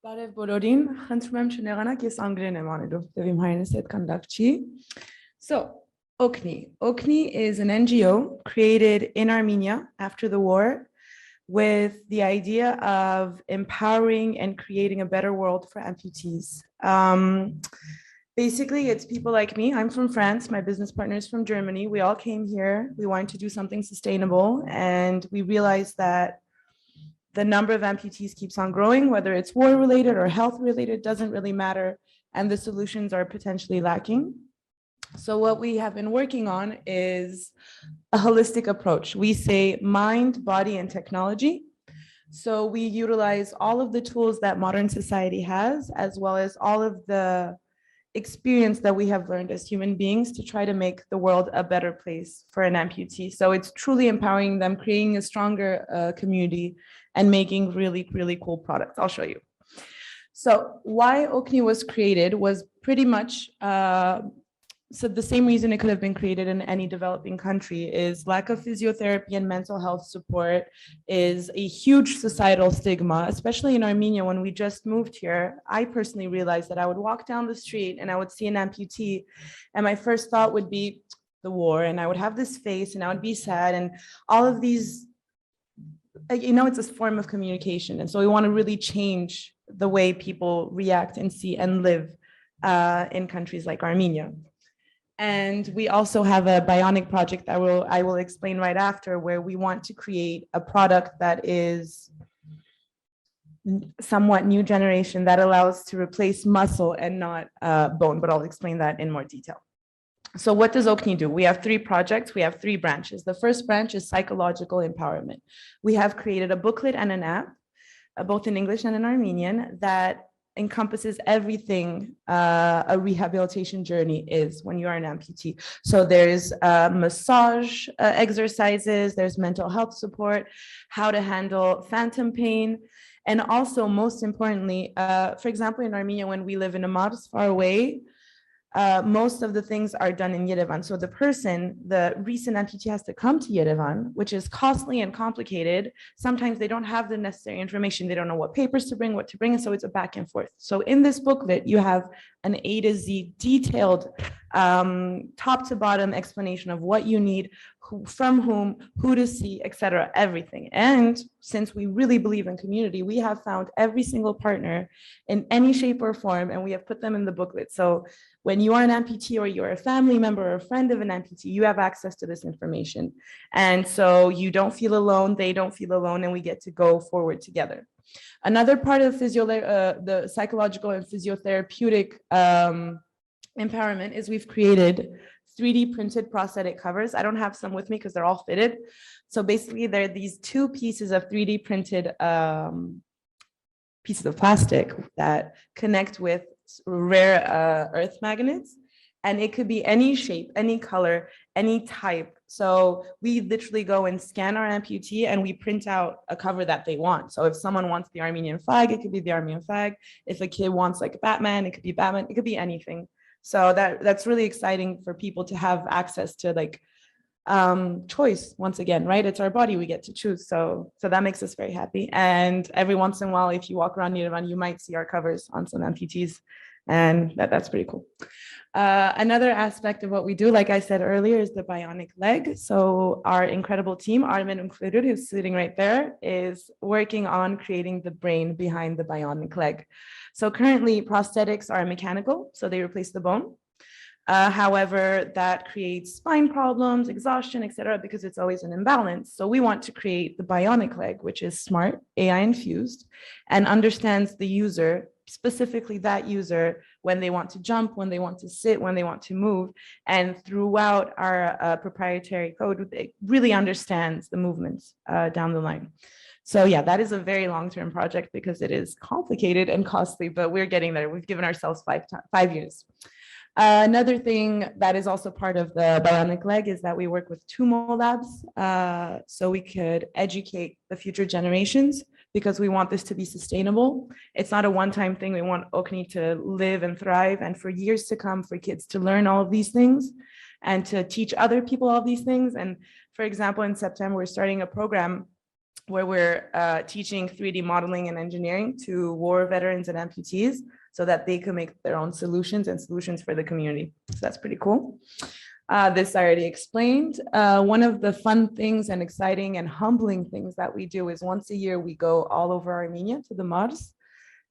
Բարև բոլորին, խնդրում եմ չնեղանաք, ես անգլերեն եմ անելու, դեպի իմ հայրենից հետ կանդակ չի։ So, Oqni. Oqni is an NGO created in Armenia after the war with the idea of empowering and creating a better world for amputees. Basically, it's people like me. I'm from France. My business partner is from Germany. We all came here. We wanted to do something sustainable, and we realized that the number of amputees keeps on growing, whether it's war related or health related, doesn't really matter. And the solutions are potentially lacking. So what we have been working on is a holistic approach. We say mind, body, and technology. So we utilize all of the tools that modern society has, as well as all of the experience that we have learned as human beings to try to make the world a better place for an amputee. So it's truly empowering them, creating a stronger community, and making really, really cool products. I'll show you. So why Oqni was created was pretty much so the same reason it could have been created in any developing country is lack of physiotherapy and mental health support is a huge societal stigma, especially in Armenia. When we just moved here, I personally realized that I would walk down the street and I would see an amputee, and my first thought would be the war, and I would have this face and I would be sad, and all of these, it's a form of communication. And so we want to really change the way people react and see and live in countries like Armenia. And we also have a bionic project that I will explain right after, where we want to create a product that is somewhat new generation that allows to replace muscle and not bone, but I'll explain that in more detail. So what does Oqni do? We have 3 projects, we have 3 branches. The first branch is psychological empowerment. We have created a booklet and an app, both in English and in Armenian, that encompasses everything a rehabilitation journey is when you are an amputee. So there's massage exercises, there's mental health support, how to handle phantom pain, and also most importantly, for example, in Armenia, when we live in a Mars far away, most of the things are done in Yerevan. So the recent amputee has to come to Yerevan, which is costly and complicated. Sometimes they don't have the necessary information. They don't know what papers to bring, what to bring. And so it's a back and forth. So in this booklet, you have an A to Z detailed top to bottom explanation of what you need, from whom, who to see, etc., everything. And since we really believe in community, we have found every single partner in any shape or form, and we have put them in the booklet. So when you are an amputee or you're a family member or a friend of an amputee, you have access to this information. And so you don't feel alone, they don't feel alone, and we get to go forward together. Another part of the psychological and physiotherapeutic empowerment is we've created 3D printed prosthetic covers. I don't have some with me because they're all fitted. So basically, there are these 2 pieces of 3D printed pieces of plastic that connect with rare earth magnets, and it could be any shape, any color, any type. So we literally go and scan our amputee and we print out a cover that they want. So if someone wants the Armenian flag, it could be the Armenian flag. If a kid wants like Batman, it could be Batman. It could be anything. So that's really exciting for people to have access to, like, choice. Once again, right? It's our body, we get to choose. So that makes us very happy. And every once in a while, if you walk around Yerevan, you might see our covers on some amputees, and that's pretty cool. Another aspect of what we do, like I said earlier, is the bionic leg. So our incredible team, Armen included, who's sitting right there, is working on creating the brain behind the bionic leg. So currently prosthetics are mechanical, so they replace the bone. However, that creates spine problems, exhaustion, etc., because it's always an imbalance. So we want to create the bionic leg, which is smart, AI infused, and understands the user, specifically that user, when they want to jump, when they want to sit, when they want to move. And throughout our proprietary code, it really understands the movements down the line. So yeah, that is a very long-term project because it is complicated and costly, but we're getting there. We've given ourselves 5 years. Another thing that is also part of the bionic leg is that we work with TUMO labs, so we could educate the future generations, because we want this to be sustainable. It's not a one-time thing. We want Oqni to live and thrive, and for years to come, for kids to learn all of these things and to teach other people all of these things. And for example, in September, we're starting a program where we're teaching 3D modeling and engineering to war veterans and amputees so that they can make their own solutions and solutions for the community. So that's pretty cool. This I already explained. One of the fun things and exciting and humbling things that we do is once a year, we go all over Armenia to the Mars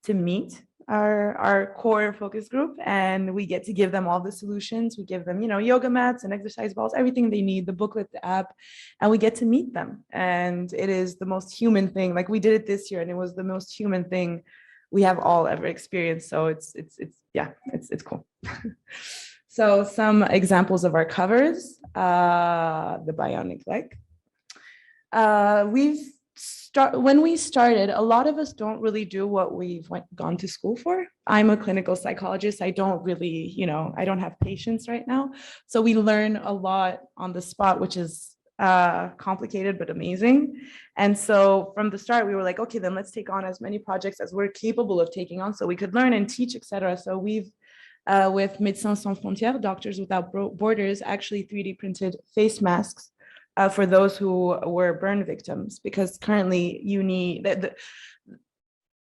to meet our core focus group, and we get to give them all the solutions. We give them, yoga mats and exercise balls, everything they need, the booklet, the app, and we get to meet them. And it is the most human thing. Like we did it this year, and it was the most human thing we have all ever experienced. So it's cool. So some examples of our covers, the bionic leg. When we started, a lot of us don't really do what we've gone to school for. I'm a clinical psychologist. I don't really, I don't have patience right now. So we learn a lot on the spot, which is complicated but amazing. And so from the start, we were like, okay, then let's take on as many projects as we're capable of taking on so we could learn and teach, etc. So we've, with Médecins Sans Frontières, Doctors Without Borders, actually 3D printed face masks for those who were burn victims, because currently you need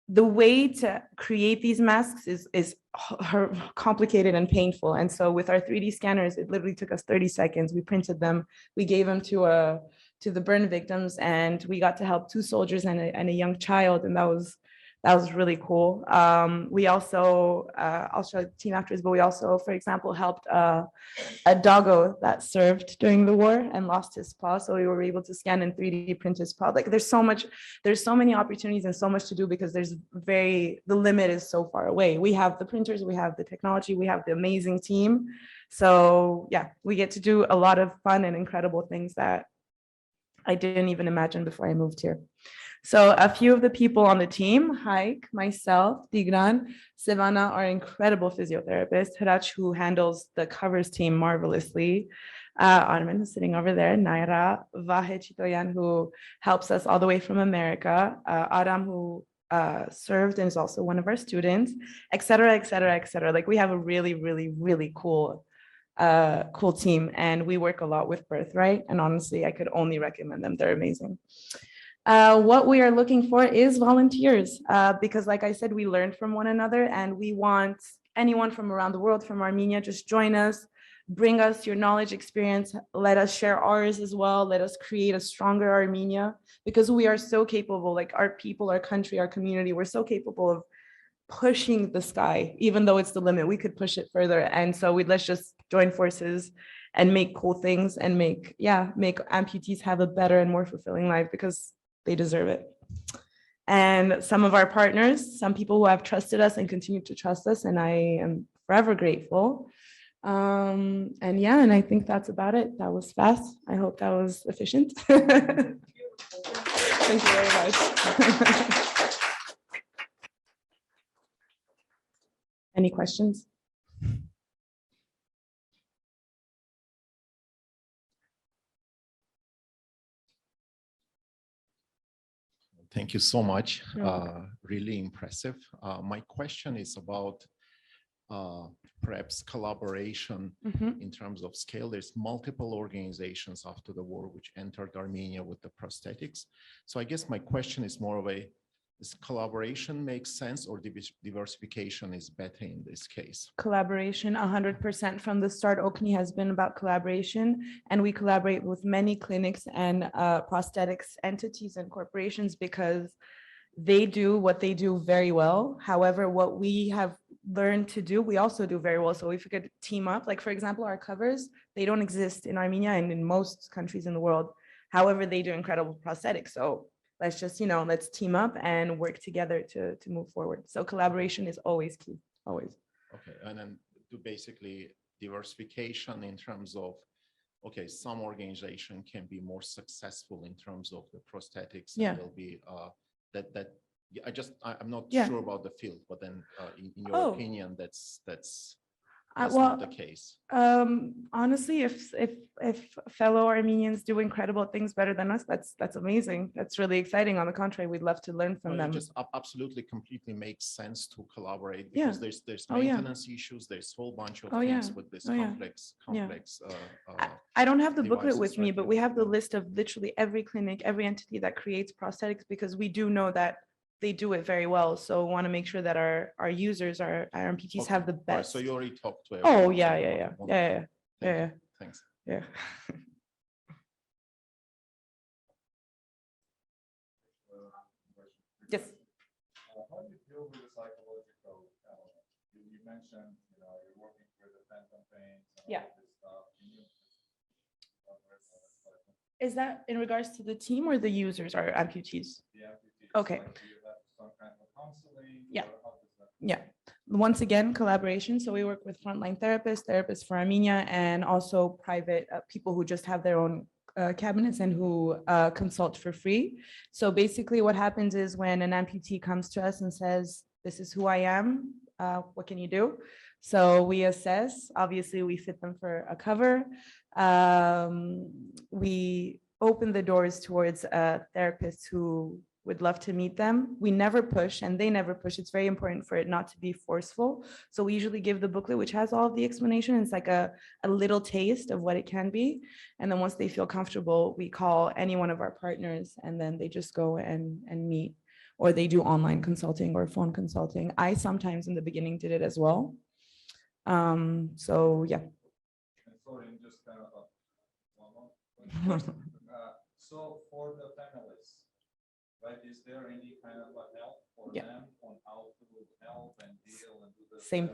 the way to create these masks is complicated and painful. And so with our 3D scanners, it literally took us 30 seconds. We printed them, we gave them to the burn victims, and we got to help 2 soldiers and a young child, and that was really cool. We also, I'll show the team afterwards, but we also, for example, helped a doggo that served during the war and lost his paw. So we were able to scan and 3D print his paw. Like there's so many opportunities and so much to do, because the limit is so far away. We have the printers, we have the technology, we have the amazing team. So yeah, we get to do a lot of fun and incredible things that I didn't even imagine before I moved here. So a few of the people on the team, Haik, myself, Tigran, Sevana, our incredible physiotherapist, Hirac, who handles the covers team marvelously, Armin, who's sitting over there, Naira, Vahe Chitoyan, who helps us all the way from America, Aram, who served and is also one of our students, et cetera, et cetera, et cetera. Like we have a really, really, really cool team, and we work a lot with Birthright, and honestly, I could only recommend them. They're amazing. What we are looking for is volunteers, because like I said, we learn from one another, and we want anyone from around the world, from Armenia, just join us, bring us your knowledge, experience, let us share ours as well, let us create a stronger Armenia, because we are so capable, like our people, our country, our community, we're so capable of pushing the sky, even though it's the limit, we could push it further. And so let's just join forces and make cool things and make amputees have a better and more fulfilling life, because they deserve it. And some of our partners, some people who have trusted us and continue to trust us, and I am forever grateful. And I think that's about it. That was fast. I hope that was efficient. Thank you very much. Any questions? Thank you so much. Really impressive. My question is about perhaps collaboration in terms of scale. There's multiple organizations after the war which entered Armenia with the prosthetics. So I guess my question is more of does collaboration make sense, or diversification is better in this case? Collaboration, 100% from the start. Oqni has been about collaboration, and we collaborate with many clinics and prosthetics entities and corporations, because they do what they do very well. However, what we have learned to do, we also do very well. So if we could team up, like for example, our covers, they don't exist in Armenia and in most countries in the world. However, they do incredible prosthetics. So let's just, let's team up and work together to move forward. So collaboration is always key, always. Okay, and then to basically diversification in terms of, okay, some organization can be more successful in terms of the prosthetics. Yeah. And there'll be I'm not sure about the field, but then in your opinion, that's. that's well, not the case? Honestly, if fellow Armenians do incredible things better than us, that's amazing. That's really exciting. On the contrary, we'd love to learn from No, them. it just absolutely completely makes sense to collaborate Yeah. because there's Oh, yeah. maintenance issues, there's a whole bunch of Oh, things yeah. with this Oh, yeah. complex I don't have the booklet devices, with me, right? but Yeah. we have the list of literally every clinic, every entity that creates prosthetics, because we do know that they do it very well. So we want to make sure that our users, our amputees Okay. have the All right, best. so you already talked to Oh, everyone. yeah, Okay, yeah, yeah, wonderful. yeah, yeah, Thank yeah, you. Thanks. yeah. Yes. How do you deal with the psychological element? You mentioned, you're working with the phantom pains and Yeah. all this stuff. Can you Is that in regards to the team or the users, our amputees? the amputees? Okay. Like, do you have some kind of counseling? Yeah. Or how does that? Yeah. Once again, collaboration. So we work with frontline therapists for Armenia, and also private people who just have their own cabinets and who consult for free. So basically what happens is when an amputee comes to us and says, this is who I am, what can you do? So we assess, obviously we fit them for a cover. We open the doors towards therapists who would love to meet them. We never push and they never push. It's very important for it not to be forceful. So we usually give the booklet, which has all of the explanation. It's like a little taste of what it can be. And then once they feel comfortable, we call any one of our partners and then they just go and meet, or they do online consulting or phone consulting. I sometimes in the beginning did it as well. So yeah. And sorry, just kind of one more question. So for the families, right, is there any kind of a help for them on how to help and deal and do the Same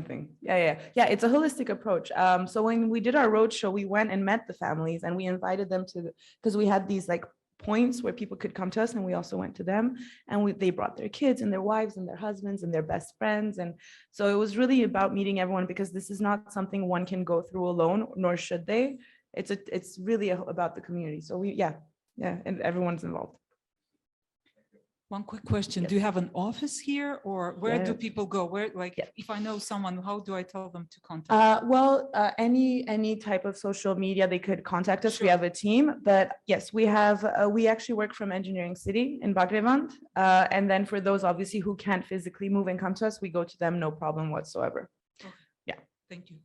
thing. Yeah. It's a holistic approach. So when we did our roadshow, we went and met the families and we invited them to, because we had these like points where people could come to us, and we also went to them, and they brought their kids and their wives and their husbands and their best friends. And so it was really about meeting everyone, because this is not something one can go through alone, nor should they. It's really about the community. So and everyone's involved. One quick question. Yes. Do you have an office here, or where do Yes. people go? Where, like, Yeah. if I know someone, how do I tell them to contact? Any type of social media, they could contact us. We Sure. have a team, but yes, we actually work from Engineering City in Bagrevand. And then for those obviously who can't physically move and come to us, we go to them, no problem whatsoever. Thank you.